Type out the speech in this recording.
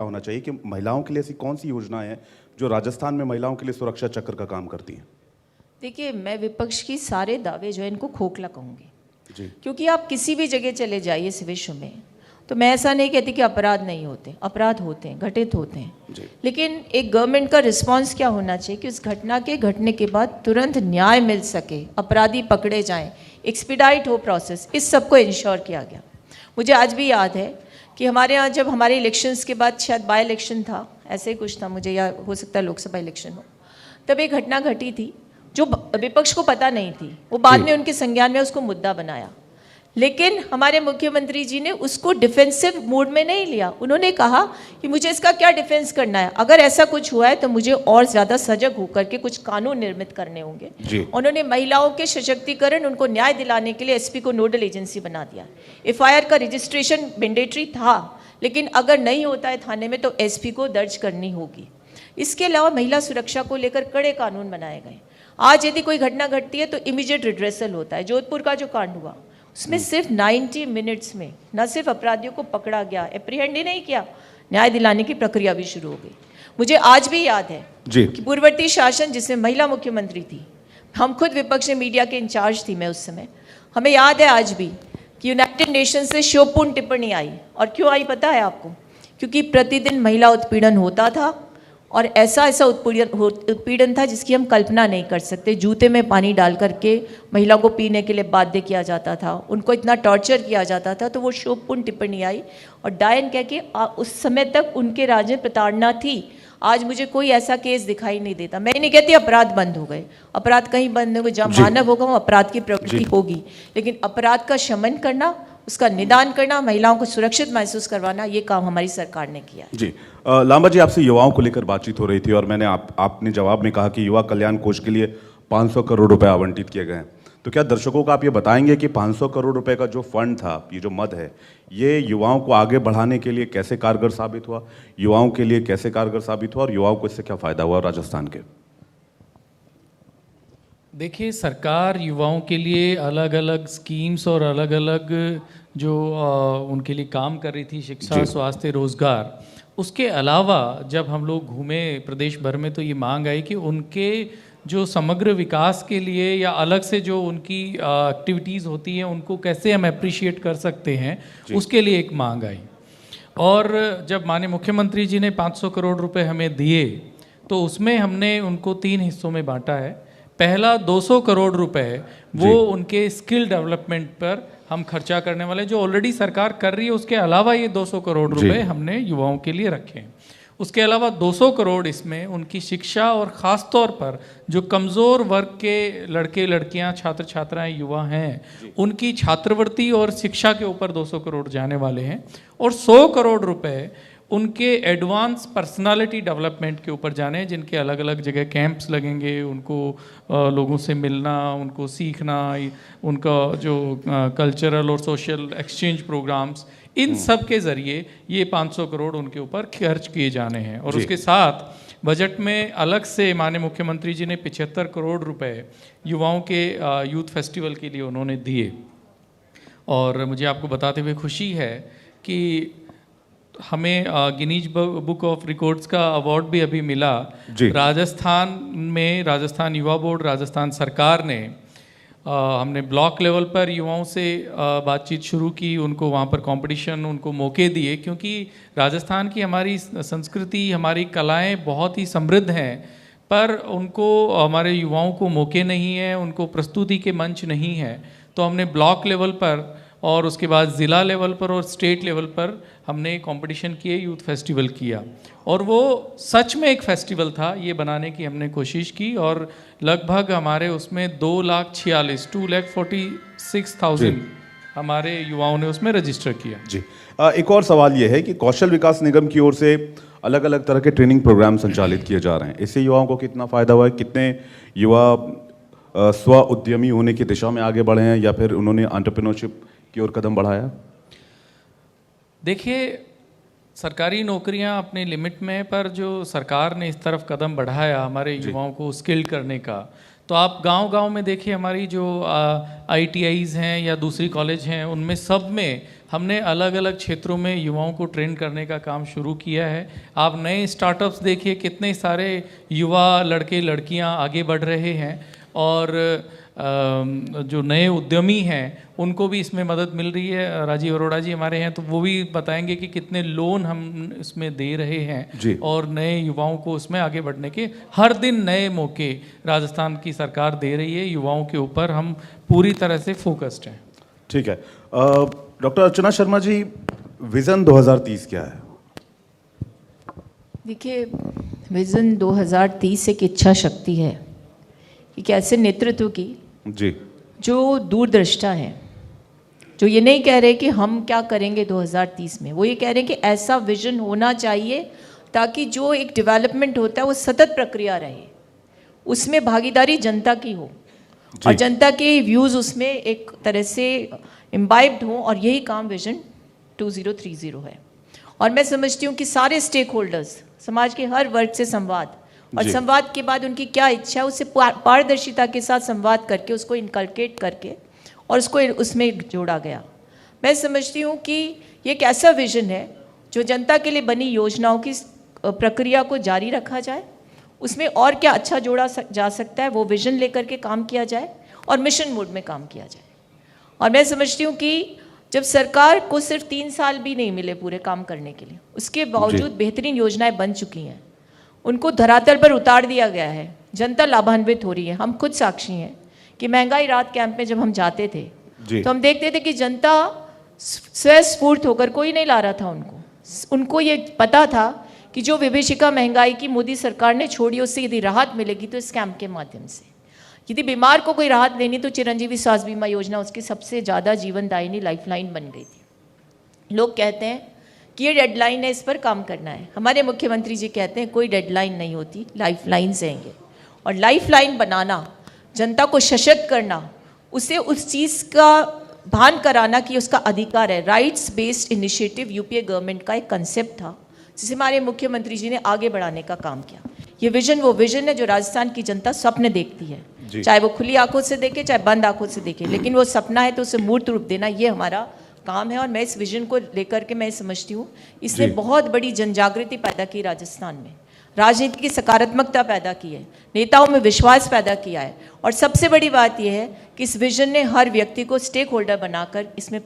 होना चाहिए कि महिलाओं के लिए ऐसी कौन सी योजनाएं हैं जो राजस्थान में महिलाओं के लिए सुरक्षा चक्र का काम करती हैं? देखिए, मैं विपक्ष की सारे दावे जो है इनको खोखला कहूँगी, जी। क्योंकि आप किसी भी जगह चले जाइए इस विश्व में, तो मैं ऐसा नहीं कहती कि अपराध नहीं होते, अपराध होते हैं, घटित होते हैं। जी। लेकिन एक गवर्नमेंट का रिस्पांस क्या होना चाहिए कि उस घटना के घटने के बाद तुरंत न्याय मिल सके, अपराधी पकड़े जाएं, एक्सपीडाइट हो प्रोसेस, इस सब को इंश्योर किया गया। मुझे आज भी याद है कि हमारे यहाँ जब हमारे इलेक्शंस के बाद शायद बाई इलेक्शन था, ऐसे ही कुछ था, मुझे या हो सकता है लोकसभा इलेक्शन हो, तब एक घटना घटी थी जो विपक्ष को पता नहीं थी। वो बाद में उनके संज्ञान में उसको मुद्दा बनाया, लेकिन हमारे मुख्यमंत्री जी ने उसको डिफेंसिव मोड में नहीं लिया। उन्होंने कहा कि मुझे इसका क्या डिफेंस करना है, अगर ऐसा कुछ हुआ है तो मुझे और ज़्यादा सजग होकर के कुछ कानून निर्मित करने होंगे। उन्होंने महिलाओं के सशक्तिकरण, उनको न्याय दिलाने के लिए एसपी को नोडल एजेंसी बना दिया। एफआईआर का रजिस्ट्रेशन मैंडेटरी था, लेकिन अगर नहीं होता है थाने में तो एसपी को दर्ज करनी होगी। इसके अलावा महिला सुरक्षा को लेकर कड़े कानून बनाए गए। आज यदि कोई घटना घटती है तो इमीडिएट रिड्रेसल होता है। जोधपुर का जो कांड हुआ उसमें सिर्फ 90 मिनट्स में न सिर्फ अपराधियों को पकड़ा गया, एप्रीहेंड ही नहीं किया, न्याय दिलाने की प्रक्रिया भी शुरू हो गई। मुझे आज भी याद है कि पूर्ववर्ती शासन जिसमें महिला मुख्यमंत्री थी, हम खुद विपक्ष मीडिया के इंचार्ज थी मैं उस समय, हमें याद है आज भी कि यूनाइटेड नेशन से शोभपूर्ण टिप्पणी आई। और क्यों आई पता है आपको? क्योंकि प्रतिदिन महिला उत्पीड़न होता था, और ऐसा उत्पीड़न था जिसकी हम कल्पना नहीं कर सकते। जूते में पानी डाल करके महिला को पीने के लिए बाध्य किया जाता था, उनको इतना टॉर्चर किया जाता था। तो वो शोभपूर्ण टिप्पणी आई और डायन कह के उस समय तक उनके राज्य में प्रताड़ना थी। आज मुझे कोई ऐसा केस दिखाई नहीं देता। मैं नहीं कहती अपराध बंद हो गए, अपराध कहीं बंद हो गए, जहाँ मानव होगा वहाँ अपराध की प्रवृत्ति होगी, लेकिन अपराध का शमन करना, उसका निदान करना, महिलाओं को सुरक्षित महसूस करवाना, ये काम हमारी सरकार ने किया है। जी। लांबा जी, आपसे युवाओं को लेकर बातचीत हो रही थी और मैंने आपने जवाब में कहा कि युवा कल्याण कोष के लिए 500 करोड़ रुपए आवंटित किए गए हैं। तो क्या दर्शकों को आप ये बताएंगे कि 500 करोड़ रुपए का जो फंड था, ये जो मद है, ये युवाओं को आगे बढ़ाने के लिए कैसे कारगर साबित हुआ, युवाओं के लिए कैसे कारगर साबित हुआ और युवाओं को इससे क्या फायदा हुआ राजस्थान के? देखिए, सरकार युवाओं के लिए अलग अलग स्कीम्स और अलग अलग जो उनके लिए काम कर रही थी, शिक्षा, स्वास्थ्य, रोजगार, उसके अलावा जब हम लोग घूमे प्रदेश भर में तो ये मांग आई कि उनके जो समग्र विकास के लिए या अलग से जो उनकी एक्टिविटीज़ होती हैं उनको कैसे हम अप्रिशिएट कर सकते हैं, उसके लिए एक मांग आई। और जब माननीय मुख्यमंत्री जी ने 500 करोड़ रुपए हमें दिए तो उसमें हमने उनको 3 हिस्सों में बांटा है। पहला 200 करोड़ रुपए वो उनके स्किल डेवलपमेंट पर हम खर्चा करने वाले, जो ऑलरेडी सरकार कर रही है, उसके अलावा ये 200 करोड़ रुपए हमने युवाओं के लिए रखे हैं। उसके अलावा 200 करोड़ इसमें उनकी शिक्षा और ख़ास तौर पर जो कमज़ोर वर्ग के लड़के लड़कियां, छात्र छात्राएं, युवा हैं, उनकी छात्रवृत्ति और शिक्षा के ऊपर 200 करोड़ जाने वाले हैं। और 100 करोड़ रुपए उनके एडवांस पर्सनालिटी डेवलपमेंट के ऊपर जाने, जिनके अलग अलग जगह कैंप्स लगेंगे, उनको लोगों से मिलना, उनको सीखना, उनका जो कल्चरल और सोशल एक्सचेंज प्रोग्राम्स, इन सब के ज़रिए ये 500 करोड़ उनके ऊपर खर्च किए जाने हैं। और उसके साथ बजट में अलग से माननीय मुख्यमंत्री जी ने 75 करोड़ रुपए युवाओं के यूथ फेस्टिवल के लिए उन्होंने दिए। और मुझे आपको बताते हुए खुशी है कि हमें गिनीज बुक ऑफ रिकॉर्ड्स का अवार्ड भी अभी मिला। राजस्थान में राजस्थान युवा बोर्ड, राजस्थान सरकार ने हमने ब्लॉक लेवल पर युवाओं से बातचीत शुरू की, उनको वहाँ पर कंपटीशन, उनको मौके दिए, क्योंकि राजस्थान की हमारी संस्कृति, हमारी कलाएं बहुत ही समृद्ध हैं, पर उनको, हमारे युवाओं को मौके नहीं है, उनको प्रस्तुति के मंच नहीं है। तो हमने ब्लॉक लेवल पर और उसके बाद ज़िला लेवल पर और स्टेट लेवल पर हमने कंपटीशन किए, यूथ फेस्टिवल किया। और वो सच में एक फेस्टिवल था, ये बनाने की हमने कोशिश की। और लगभग हमारे उसमें 2,46,000 हमारे युवाओं ने उसमें रजिस्टर किया। जी। एक और सवाल ये है कि कौशल विकास निगम की ओर से अलग अलग तरह के ट्रेनिंग प्रोग्राम संचालित किए जा रहे हैं, इससे युवाओं को कितना फ़ायदा हुआ है? कितने युवा स्व उद्यमी होने की दिशा में आगे बढ़े हैं या फिर उन्होंने एंटरप्रेन्योरशिप की ओर कदम बढ़ाया? देखिए, सरकारी नौकरियां अपने लिमिट में, पर जो सरकार ने इस तरफ कदम बढ़ाया हमारे युवाओं को स्किल्ड करने का, तो आप गांव-गांव में देखिए, हमारी जो ITIs हैं या दूसरी कॉलेज हैं, उनमें सब में हमने अलग अलग क्षेत्रों में युवाओं को ट्रेन करने का काम शुरू किया है। आप नए स्टार्टअप्स देखिए, कितने सारे युवा लड़के लड़कियां आगे बढ़ रहे हैं और जो नए उद्यमी हैं उनको भी इसमें मदद मिल रही है। राजीव अरोड़ा जी हमारे हैं तो वो भी बताएंगे कि कितने लोन हम इसमें दे रहे हैं और नए युवाओं को उसमें आगे बढ़ने के हर दिन नए मौके राजस्थान की सरकार दे रही है। युवाओं के ऊपर हम पूरी तरह से फोकस्ड हैं। ठीक है। डॉक्टर अर्चना शर्मा जी, विजन 2030 क्या है? देखिए, विजन 2030 एक इच्छा शक्ति है कि ऐसे नेतृत्व की जी जो दूरदृष्टा है, जो ये नहीं कह रहे कि हम क्या करेंगे 2030 में, वो ये कह रहे हैं कि ऐसा विजन होना चाहिए ताकि जो एक डेवलपमेंट होता है वो सतत प्रक्रिया रहे, उसमें भागीदारी जनता की हो और जनता के व्यूज़ उसमें एक तरह से इम्बाइब्ड हो, और यही काम विजन 2030 है। और मैं समझती हूँ कि सारे स्टेक होल्डर्स, समाज के हर वर्ग से संवाद, और संवाद के बाद उनकी क्या इच्छा है उससे पारदर्शिता के साथ संवाद करके उसको इनकलकेट करके और उसको उसमें जोड़ा गया। मैं समझती हूँ कि ये एक ऐसा विजन है जो जनता के लिए बनी योजनाओं की प्रक्रिया को जारी रखा जाए, उसमें और क्या अच्छा जोड़ा जा सकता है वो विजन लेकर के काम किया जाए और मिशन मोड में काम किया जाए। और मैं समझती हूँ कि जब सरकार को सिर्फ 3 साल भी नहीं मिले पूरे काम करने के लिए, उसके बावजूद बेहतरीन योजनाएं बन चुकी हैं, उनको धरातल पर उतार दिया गया है, जनता लाभान्वित हो रही है। हम खुद साक्षी हैं कि महंगाई राहत कैंप में जब हम जाते थे तो हम देखते थे कि जनता स्वस्फूर्त होकर, कोई नहीं ला रहा था उनको ये पता था कि जो विभीषिका महंगाई की मोदी सरकार ने छोड़ी उससे यदि राहत मिलेगी तो इस कैंप के माध्यम से। यदि बीमार को कोई राहत लेनी तो चिरंजीवी स्वास्थ्य बीमा योजना उसकी सबसे ज़्यादा जीवनदायिनी लाइफलाइन बन गई थी। लोग कहते हैं कि ये डेडलाइन है, इस पर काम करना है। हमारे मुख्यमंत्री जी कहते हैं कोई डेडलाइन नहीं होती, लाइफलाइंस रहेंगे। और लाइफलाइन बनाना, जनता को सशक्त करना, उसे उस चीज़ का भान कराना कि उसका अधिकार है। Rights based initiative UPA government का एक कंसेप्ट था जिसे हमारे मुख्यमंत्री जी ने आगे बढ़ाने का काम किया। ये विजन वो विजन है जो राजस्थान की जनता स्वप्न देखती है, चाहे वो खुली आंखों से देखे चाहे बंद आंखों से देखे, लेकिन वो सपना है तो उसे मूर्त रूप देना ये हमारा काम है। और मैं इस विजन को लेकर के मैं समझती हूँ इसने बहुत बड़ी जनजागृति पैदा की राजस्थान में, राजनीति की सकारात्मकता पैदा की है, नेताओं में विश्वास पैदा किया है, और सबसे बड़ी बात यह है कि इस विजन ने हर व्यक्ति को स्टेक होल्डर बनाकर इसमें